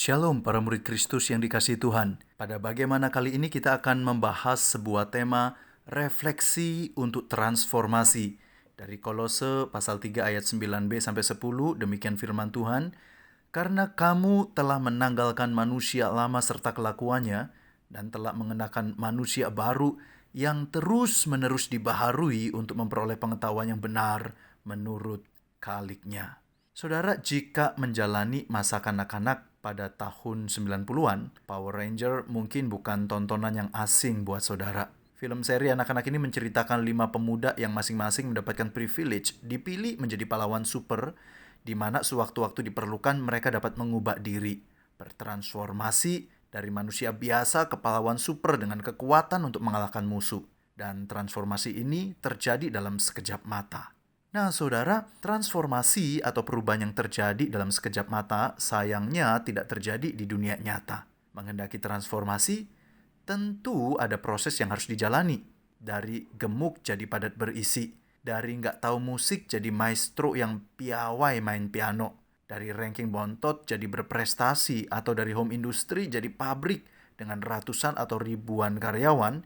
Shalom para murid Kristus yang dikasihi Tuhan. Pada bagaimana kali ini kita akan membahas sebuah tema refleksi untuk transformasi. Dari Kolose pasal 3 ayat 9b sampai 10, demikian firman Tuhan. Karena kamu telah menanggalkan manusia lama serta kelakuannya, dan telah mengenakan manusia baru yang terus-menerus dibaharui untuk memperoleh pengetahuan yang benar menurut Khaliknya. Saudara, jika menjalani masa kanak-kanak pada tahun 90-an, Power Ranger mungkin bukan tontonan yang asing buat saudara. Film seri anak-anak ini menceritakan 5 pemuda yang masing-masing mendapatkan privilege dipilih menjadi pahlawan super, di mana sewaktu-waktu diperlukan mereka dapat mengubah diri, bertransformasi dari manusia biasa ke pahlawan super dengan kekuatan untuk mengalahkan musuh. Dan transformasi ini terjadi dalam sekejap mata. Nah, saudara, transformasi atau perubahan yang terjadi dalam sekejap mata sayangnya tidak terjadi di dunia nyata. Menghendaki transformasi, tentu ada proses yang harus dijalani. Dari gemuk jadi padat berisi, dari nggak tahu musik jadi maestro yang piawai main piano, dari ranking bontot jadi berprestasi, atau dari home industry jadi pabrik dengan ratusan atau ribuan karyawan.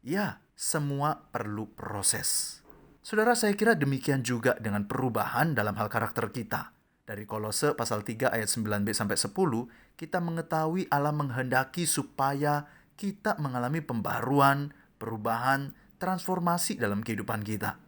Ya, semua perlu proses. Saudara, saya kira demikian juga dengan perubahan dalam hal karakter kita. Dari Kolose pasal 3 ayat 9b sampai 10, kita mengetahui Allah menghendaki supaya kita mengalami pembaruan, perubahan, transformasi dalam kehidupan kita.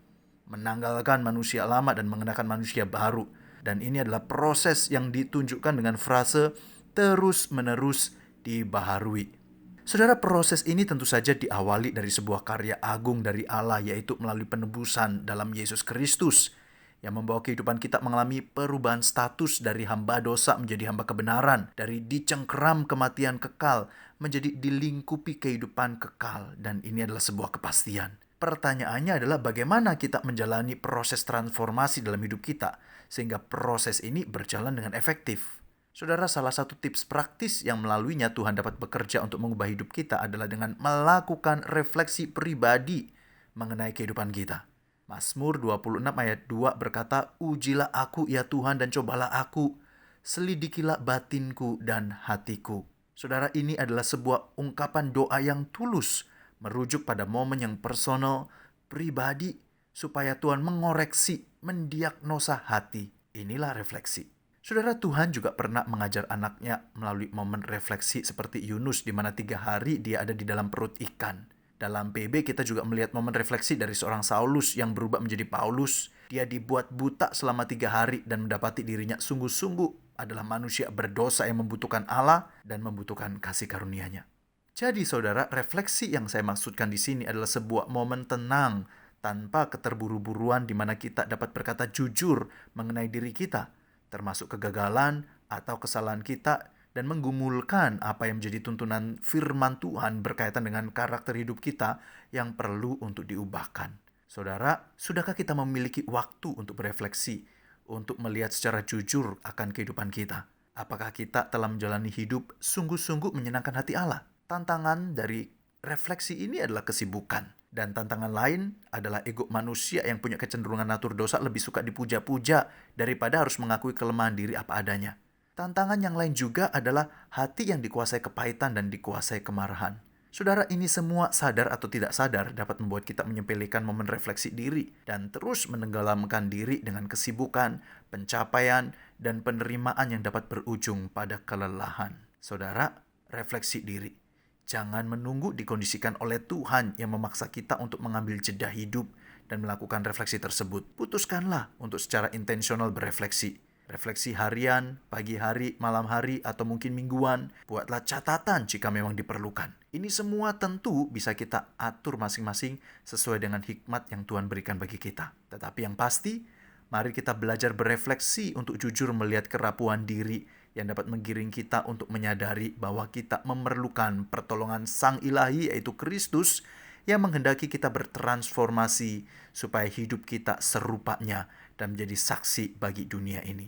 Menanggalkan manusia lama dan mengenakan manusia baru. Dan ini adalah proses yang ditunjukkan dengan frase terus-menerus dibaharui. Saudara, proses ini tentu saja diawali dari sebuah karya agung dari Allah, yaitu melalui penebusan dalam Yesus Kristus, yang membawa kehidupan kita mengalami perubahan status dari hamba dosa menjadi hamba kebenaran, dari dicengkeram kematian kekal menjadi dilingkupi kehidupan kekal, dan ini adalah sebuah kepastian. Pertanyaannya adalah bagaimana kita menjalani proses transformasi dalam hidup kita, sehingga proses ini berjalan dengan efektif. Saudara, salah satu tips praktis yang melaluinya Tuhan dapat bekerja untuk mengubah hidup kita adalah dengan melakukan refleksi pribadi mengenai kehidupan kita. Mazmur 26 ayat 2 berkata, "Ujilah aku ya Tuhan dan cobalah aku, selidikilah batinku dan hatiku." Saudara, ini adalah sebuah ungkapan doa yang tulus, merujuk pada momen yang personal, pribadi, supaya Tuhan mengoreksi, mendiagnosa hati. Inilah refleksi. Saudara, Tuhan juga pernah mengajar anaknya melalui momen refleksi seperti Yunus, di mana 3 hari dia ada di dalam perut ikan. Dalam PB kita juga melihat momen refleksi dari seorang Saulus yang berubah menjadi Paulus. Dia dibuat buta selama 3 hari dan mendapati dirinya sungguh-sungguh adalah manusia berdosa yang membutuhkan Allah dan membutuhkan kasih karunia-Nya. Jadi saudara, refleksi yang saya maksudkan di sini adalah sebuah momen tenang tanpa keterburu-buruan, di mana kita dapat berkata jujur mengenai diri kita, termasuk kegagalan atau kesalahan kita, dan menggumulkan apa yang menjadi tuntunan firman Tuhan berkaitan dengan karakter hidup kita yang perlu untuk diubahkan. Saudara, sudahkah kita memiliki waktu untuk berefleksi, untuk melihat secara jujur akan kehidupan kita? Apakah kita telah menjalani hidup sungguh-sungguh menyenangkan hati Allah? Tantangan dari refleksi ini adalah kesibukan. Dan tantangan lain adalah ego manusia yang punya kecenderungan natur dosa lebih suka dipuja-puja daripada harus mengakui kelemahan diri apa adanya. Tantangan yang lain juga adalah hati yang dikuasai kepahitan dan dikuasai kemarahan. Saudara, ini semua sadar atau tidak sadar dapat membuat kita menyepelekan momen refleksi diri dan terus menenggelamkan diri dengan kesibukan, pencapaian, dan penerimaan yang dapat berujung pada kelelahan. Saudara, refleksi diri. Jangan menunggu dikondisikan oleh Tuhan yang memaksa kita untuk mengambil jeda hidup dan melakukan refleksi tersebut. Putuskanlah untuk secara intensional berefleksi. Refleksi harian, pagi hari, malam hari, atau mungkin mingguan. Buatlah catatan jika memang diperlukan. Ini semua tentu bisa kita atur masing-masing sesuai dengan hikmat yang Tuhan berikan bagi kita. Tetapi yang pasti, mari kita belajar berefleksi untuk jujur melihat kerapuhan diri yang dapat menggiring kita untuk menyadari bahwa kita memerlukan pertolongan Sang Ilahi, yaitu Kristus, yang menghendaki kita bertransformasi supaya hidup kita serupanya dan menjadi saksi bagi dunia ini.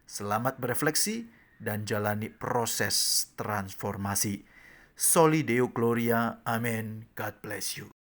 Selamat berefleksi dan jalani proses transformasi. Soli Deo Gloria. Amen. God bless you.